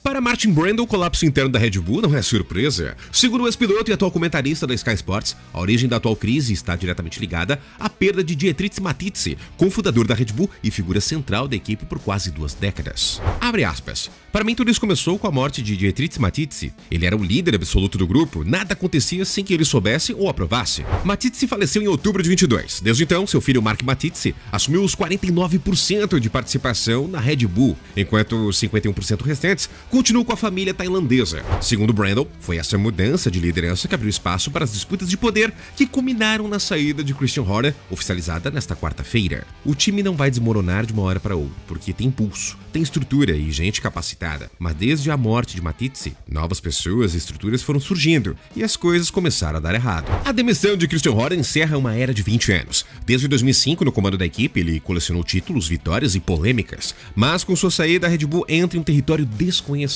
Para Martin Brundle, o colapso interno da Red Bull não é surpresa. Segundo o ex-piloto e atual comentarista da Sky Sports, a origem da atual crise está diretamente ligada à perda de Dietrich Mateschitz, cofundador da Red Bull e figura central da equipe por quase 2 décadas. Abre aspas. Para mim, tudo isso começou com a morte de Dietrich Mateschitz. Ele era o líder absoluto do grupo, nada acontecia sem que ele soubesse ou aprovasse. Mateschitz faleceu em outubro de 22. Desde então, seu filho Mark Mateschitz assumiu os 49% de participação na Red Bull, enquanto os 51% restantes continuam com a família tailandesa. Segundo Brundle, foi essa mudança de liderança que abriu espaço para as disputas de poder que culminaram na saída de Christian Horner, oficializada nesta quarta-feira. O time não vai desmoronar de uma hora para outra, porque tem impulso, tem estrutura e gente capacitada. Mas desde a morte de Mateschitz, novas pessoas e estruturas foram surgindo e as coisas começaram a dar errado. A demissão de Christian Horner encerra uma era de 20 anos. Desde 2005, no comando da equipe, ele colecionou títulos, vitórias e polêmicas. Mas com sua saída, a Red Bull entra em um território desconhecido.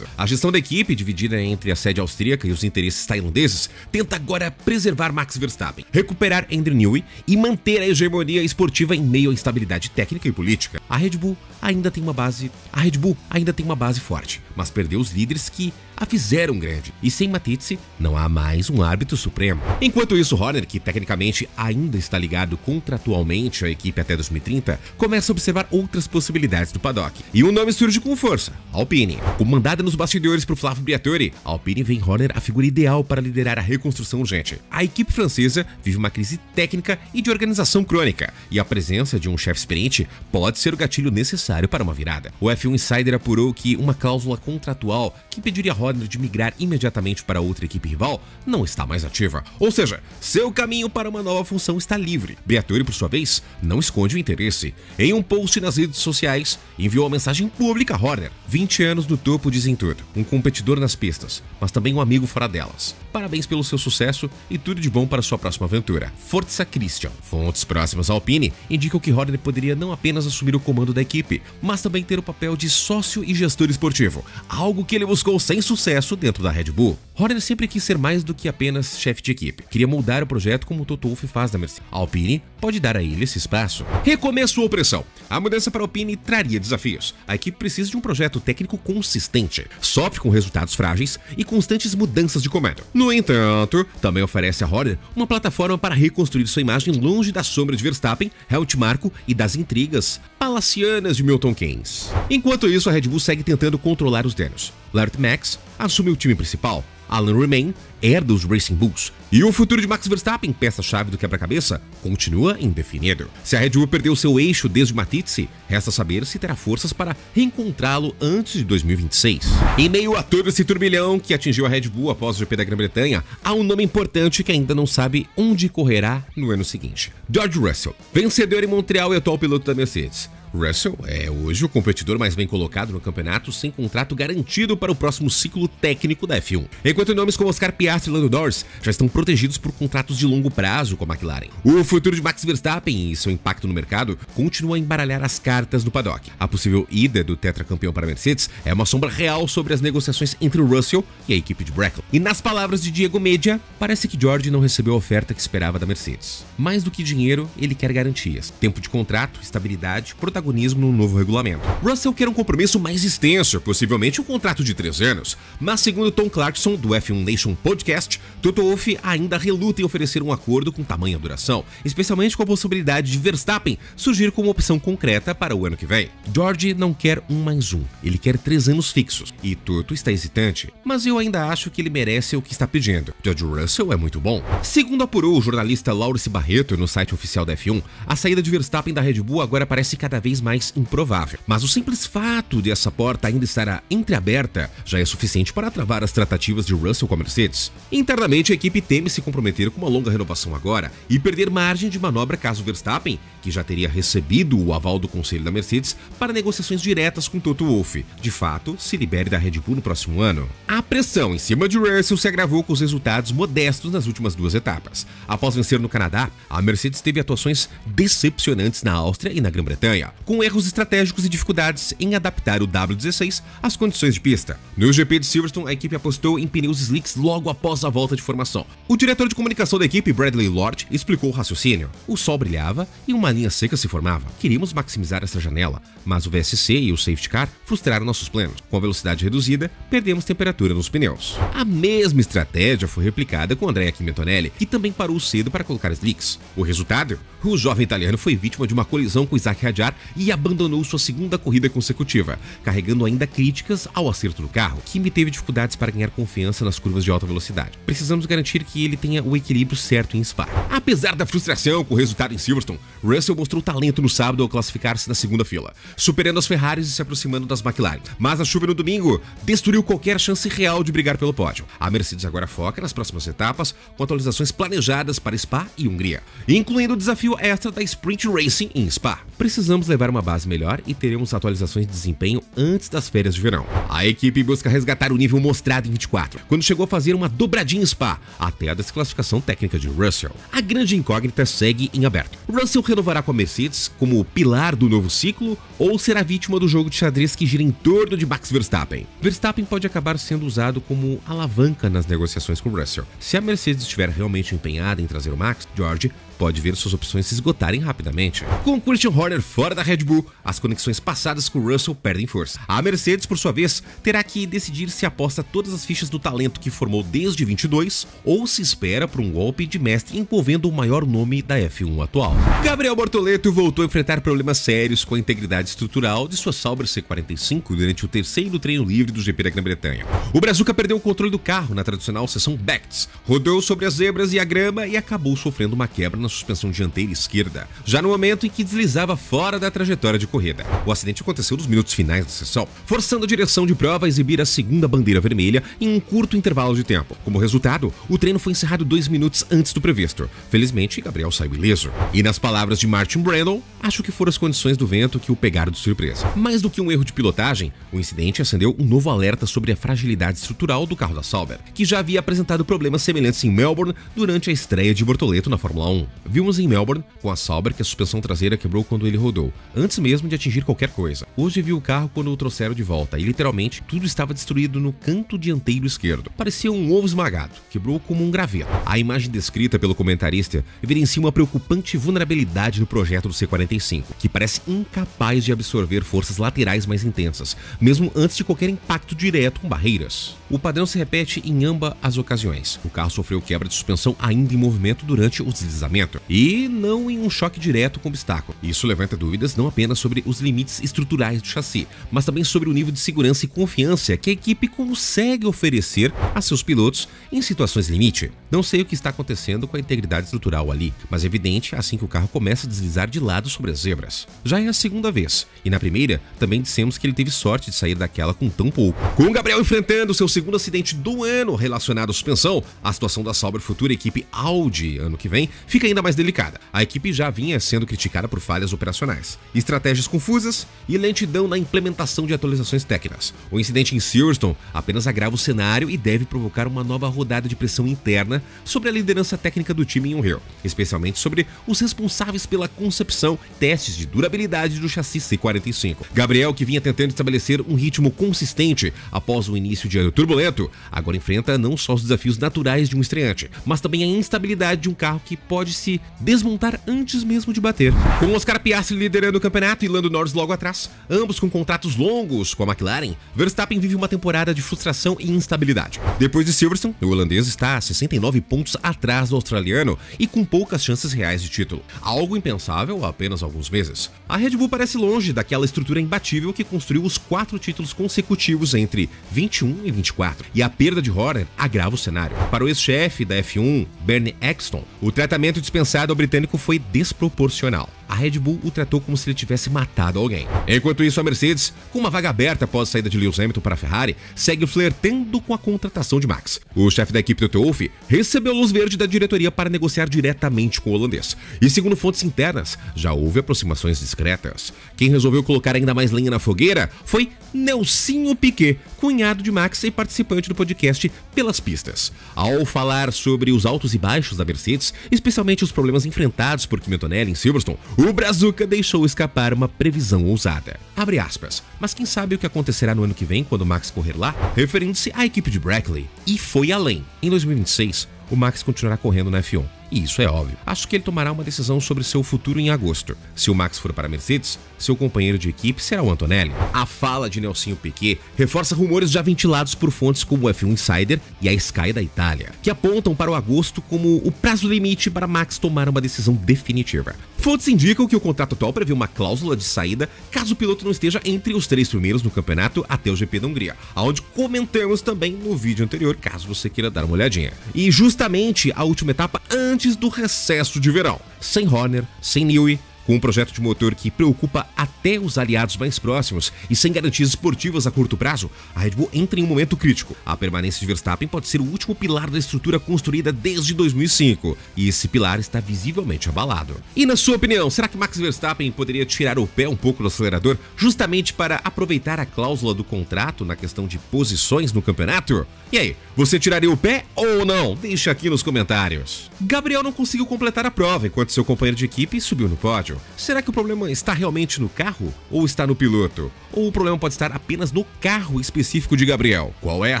A gestão da equipe, dividida entre a sede austríaca e os interesses tailandeses, tenta agora preservar Max Verstappen, recuperar Adrian Newey e manter a hegemonia esportiva em meio à instabilidade técnica e política. A Red Bull ainda tem uma base forte, mas perdeu os líderes que a fizeram grande. E sem Mateschitz, não há mais um árbitro supremo. Enquanto isso, Horner, que tecnicamente ainda está ligado contratualmente à equipe até 2030, começa a observar outras possibilidades do paddock. E um nome surge com força: Alpine. Comandada nos bastidores por Flavio Briatore, a Alpine vê em Horner a figura ideal para liderar a reconstrução urgente. A equipe francesa vive uma crise técnica e de organização crônica, e a presença de um chefe experiente pode ser o gatilho necessário para uma virada. O F1 Insider apurou que uma cláusula contratual que impediria Horner de migrar imediatamente para outra equipe rival não está mais ativa. Ou seja, seu caminho para uma nova função está livre. Briatore, por sua vez, não esconde o interesse. Em um post nas redes sociais, enviou uma mensagem pública a Horner. 20 anos no topo dizem tudo. Um competidor nas pistas, mas também um amigo fora delas. Parabéns pelo seu sucesso e tudo de bom para sua próxima aventura. Forza Christian. Fontes próximas à Alpine indicam que Horner poderia não apenas assumir o comando da equipe, mas também ter o papel de sócio e gestor esportivo, algo que ele buscou sem sucesso dentro da Red Bull. Horner sempre quis ser mais do que apenas chefe de equipe. Queria moldar o projeto como o Toto Wolff faz da Mercedes. A Alpine pode dar a ele esse espaço. Recomeço ou pressão. A mudança para a Alpine traria desafios. A equipe precisa de um projeto técnico consistente, sofre com resultados frágeis e constantes mudanças de comando. No entanto, também oferece a Horner uma plataforma para reconstruir sua imagem longe da sombra de Verstappen, Helmut Marko e das intrigas palacianas de Milton Keynes. Enquanto isso, a Red Bull segue tentando controlar os danos. Larry Max assume o time principal. Alan Remain herda os Racing Bulls. E o futuro de Max Verstappen, peça-chave do quebra-cabeça, continua indefinido. Se a Red Bull perdeu seu eixo desde Mateschitz, resta saber se terá forças para reencontrá-lo antes de 2026. Em meio a todo esse turbilhão que atingiu a Red Bull após o GP da Grã-Bretanha, há um nome importante que ainda não sabe onde correrá no ano seguinte. George Russell, vencedor em Montreal e atual piloto da Mercedes. Russell é hoje o competidor mais bem colocado no campeonato, sem contrato garantido para o próximo ciclo técnico da F1. Enquanto nomes como Oscar Piastri e Lando Norris já estão protegidos por contratos de longo prazo com a McLaren. O futuro de Max Verstappen e seu impacto no mercado continua a embaralhar as cartas no paddock. A possível ida do tetracampeão para a Mercedes é uma sombra real sobre as negociações entre o Russell e a equipe de Brackley. E nas palavras de Diego Media, parece que George não recebeu a oferta que esperava da Mercedes. Mais do que dinheiro, ele quer garantias, tempo de contrato, estabilidade, protagonismo no novo regulamento. Russell quer um compromisso mais extenso, possivelmente um contrato de 3 anos, mas segundo Tom Clarkson, do F1 Nation Podcast, Toto Wolff ainda reluta em oferecer um acordo com tamanha duração, especialmente com a possibilidade de Verstappen surgir como opção concreta para o ano que vem. George não quer 1 mais 1, ele quer 3 anos fixos, e Toto está hesitante, mas eu ainda acho que ele merece o que está pedindo. George Russell é muito bom. Segundo apurou o jornalista Laurence Barreto no site oficial da F1, a saída de Verstappen da Red Bull agora parece cada vez mais improvável. Mas o simples fato de essa porta ainda estar entreaberta já é suficiente para travar as tratativas de Russell com a Mercedes. Internamente, a equipe teme se comprometer com uma longa renovação agora e perder margem de manobra caso Verstappen, que já teria recebido o aval do conselho da Mercedes para negociações diretas com Toto Wolff, de fato se libere da Red Bull no próximo ano. A pressão em cima de Russell se agravou com os resultados modestos nas últimas 2 etapas. Após vencer no Canadá, a Mercedes teve atuações decepcionantes na Áustria e na Grã-Bretanha. com erros estratégicos e dificuldades em adaptar o W16 às condições de pista. No GP de Silverstone, a equipe apostou em pneus slicks logo após a volta de formação. O diretor de comunicação da equipe, Bradley Lord, explicou o raciocínio. O sol brilhava e uma linha seca se formava. Queríamos maximizar essa janela, mas o VSC e o safety car frustraram nossos planos. Com a velocidade reduzida, perdemos temperatura nos pneus. A mesma estratégia foi replicada com Andrea Antonelli, que também parou cedo para colocar slicks. O resultado? O jovem italiano foi vítima de uma colisão com Isaac Hadjar e abandonou sua segunda corrida consecutiva, carregando ainda críticas ao acerto do carro. Kimi teve dificuldades para ganhar confiança nas curvas de alta velocidade. Precisamos garantir que ele tenha o equilíbrio certo em Spa. Apesar da frustração com o resultado em Silverstone, Russell mostrou talento no sábado ao classificar-se na segunda fila, superando as Ferraris e se aproximando das McLaren. Mas a chuva no domingo destruiu qualquer chance real de brigar pelo pódio. A Mercedes agora foca nas próximas etapas, com atualizações planejadas para Spa e Hungria, incluindo o desafio extra da Sprint Racing em Spa. Precisamos levar uma base melhor e teremos atualizações de desempenho antes das férias de verão. A equipe busca resgatar o nível mostrado em 24, quando chegou a fazer uma dobradinha em Spa, até a desclassificação técnica de Russell. A grande incógnita segue em aberto. Russell renovará com a Mercedes como pilar do novo ciclo ou será vítima do jogo de xadrez que gira em torno de Max Verstappen? Verstappen pode acabar sendo usado como alavanca nas negociações com Russell. Se a Mercedes estiver realmente empenhada em trazer o Max, George pode ver suas opções se esgotarem rapidamente. Com Christian Horner fora da Red Bull, as conexões passadas com Russell perdem força. A Mercedes, por sua vez, terá que decidir se aposta todas as fichas do talento que formou desde 22 ou se espera por um golpe de mestre envolvendo o maior nome da F1 atual. Gabriel Bortoleto voltou a enfrentar problemas sérios com a integridade estrutural de sua Sauber C45 durante o terceiro treino livre do GP da Grã-Bretanha. O Brazuca perdeu o controle do carro na tradicional sessão Becks, rodou sobre as zebras e a grama e acabou sofrendo uma quebra na suspensão dianteira esquerda, já no momento em que deslizava fora da trajetória de corrida. O acidente aconteceu nos minutos finais da sessão, forçando a direção de prova a exibir a segunda bandeira vermelha em um curto intervalo de tempo. Como resultado, o treino foi encerrado 2 minutos antes do previsto. Felizmente, Gabriel saiu ileso. E nas palavras de Martin Brundle, acho que foram as condições do vento que o pegaram de surpresa. Mais do que um erro de pilotagem, o incidente acendeu um novo alerta sobre a fragilidade estrutural do carro da Sauber, que já havia apresentado problemas semelhantes em Melbourne durante a estreia de Bortoleto na Fórmula 1. Vimos em Melbourne, com a Sauber, que a suspensão traseira quebrou quando ele rodou, antes mesmo de atingir qualquer coisa. Hoje vi o carro quando o trouxeram de volta e literalmente tudo estava destruído no canto dianteiro esquerdo. Parecia um ovo esmagado, quebrou como um graveto. A imagem descrita pelo comentarista evidencia uma preocupante vulnerabilidade no projeto do C45, que parece incapaz de absorver forças laterais mais intensas, mesmo antes de qualquer impacto direto com barreiras. O padrão se repete em ambas as ocasiões. O carro sofreu quebra de suspensão ainda em movimento durante o deslizamento, e não em um choque direto com obstáculo. Isso levanta dúvidas não apenas sobre os limites estruturais do chassi, mas também sobre o nível de segurança e confiança que a equipe consegue oferecer a seus pilotos em situações limite. Não sei o que está acontecendo com a integridade estrutural ali, mas é evidente assim que o carro começa a deslizar de lado sobre as zebras. Já é a segunda vez, e na primeira também dissemos que ele teve sorte de sair daquela com tão pouco. Com o Gabriel enfrentando seu segundo acidente do ano relacionado à suspensão, a situação da Sauber, futura equipe Audi ano que vem, fica ainda mais delicada. A equipe já vinha sendo criticada por falhas operacionais, estratégias confusas e lentidão na implementação de atualizações técnicas. O incidente em Silverstone apenas agrava o cenário e deve provocar uma nova rodada de pressão interna sobre a liderança técnica do time em Hungria, especialmente sobre os responsáveis pela concepção e testes de durabilidade do chassi C45. Gabriel, que vinha tentando estabelecer um ritmo consistente após o início de ano turbulento, agora enfrenta não só os desafios naturais de um estreante, mas também a instabilidade de um carro que pode se desmontar antes mesmo de bater. Com Oscar Piastri liderando o campeonato e Lando Norris logo atrás, ambos com contratos longos com a McLaren, Verstappen vive uma temporada de frustração e instabilidade. Depois de Silverstone, o holandês está a 69 pontos atrás do australiano e com poucas chances reais de título. Algo impensável há apenas alguns meses. A Red Bull parece longe daquela estrutura imbatível que construiu os 4 títulos consecutivos entre 21 e 24, e a perda de Horner agrava o cenário. Para o ex-chefe da F1, Bernie Ecclestone, o tratamento dispensado ao britânico foi desproporcional. A Red Bull o tratou como se ele tivesse matado alguém. Enquanto isso, a Mercedes, com uma vaga aberta após a saída de Lewis Hamilton para a Ferrari, segue flertando com a contratação de Max. O chefe da equipe, Toto Wolff, recebeu luz verde da diretoria para negociar diretamente com o holandês. E segundo fontes internas, já houve aproximações discretas. Quem resolveu colocar ainda mais lenha na fogueira foi Nelsinho Piquet, cunhado de Max e participante do podcast Pelas Pistas. Ao falar sobre os altos e baixos da Mercedes, especialmente os problemas enfrentados por Kimi Antonelli em Silverstone, o Brazuca deixou escapar uma previsão ousada. Abre aspas. Mas quem sabe o que acontecerá no ano que vem quando o Max correr lá? Referindo-se à equipe de Brackley. E foi além. Em 2026, o Max continuará correndo na F1. E isso é óbvio. Acho que ele tomará uma decisão sobre seu futuro em agosto. Se o Max for para a Mercedes, seu companheiro de equipe será o Antonelli. A fala de Nelsinho Piquet reforça rumores já ventilados por fontes como o F1 Insider e a Sky da Itália, que apontam para o agosto como o prazo limite para Max tomar uma decisão definitiva. Fontes indicam que o contrato atual prevê uma cláusula de saída caso o piloto não esteja entre os 3 primeiros no campeonato até o GP da Hungria, onde comentamos também no vídeo anterior, caso você queira dar uma olhadinha. E justamente a última etapa antes do recesso de verão. Sem Horner, sem Newey, com um projeto de motor que preocupa até os aliados mais próximos e sem garantias esportivas a curto prazo, a Red Bull entra em um momento crítico. A permanência de Verstappen pode ser o último pilar da estrutura construída desde 2005, e esse pilar está visivelmente abalado. E na sua opinião, será que Max Verstappen poderia tirar o pé um pouco do acelerador justamente para aproveitar a cláusula do contrato na questão de posições no campeonato? E aí, você tiraria o pé ou não? Deixa aqui nos comentários. Gabriel não conseguiu completar a prova enquanto seu companheiro de equipe subiu no pódio. Será que o problema está realmente no carro ou está no piloto? Ou o problema pode estar apenas no carro específico de Gabriel? Qual é a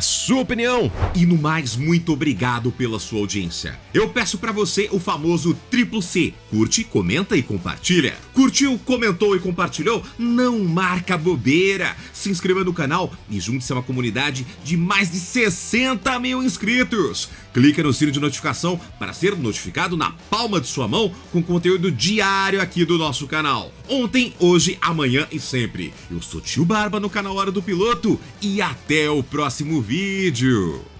sua opinião? E no mais, muito obrigado pela sua audiência. Eu peço pra você o famoso triplo C. Curte, comenta e compartilha. Curtiu, comentou e compartilhou? Não marca bobeira. Se inscreva no canal e junte-se a uma comunidade de mais de 60 mil inscritos. Clica no sino de notificação para ser notificado na palma de sua mão com conteúdo diário aqui do nosso canal. Ontem, hoje, amanhã e sempre. Eu sou Tio Barba no canal Hora do Piloto e até o próximo vídeo.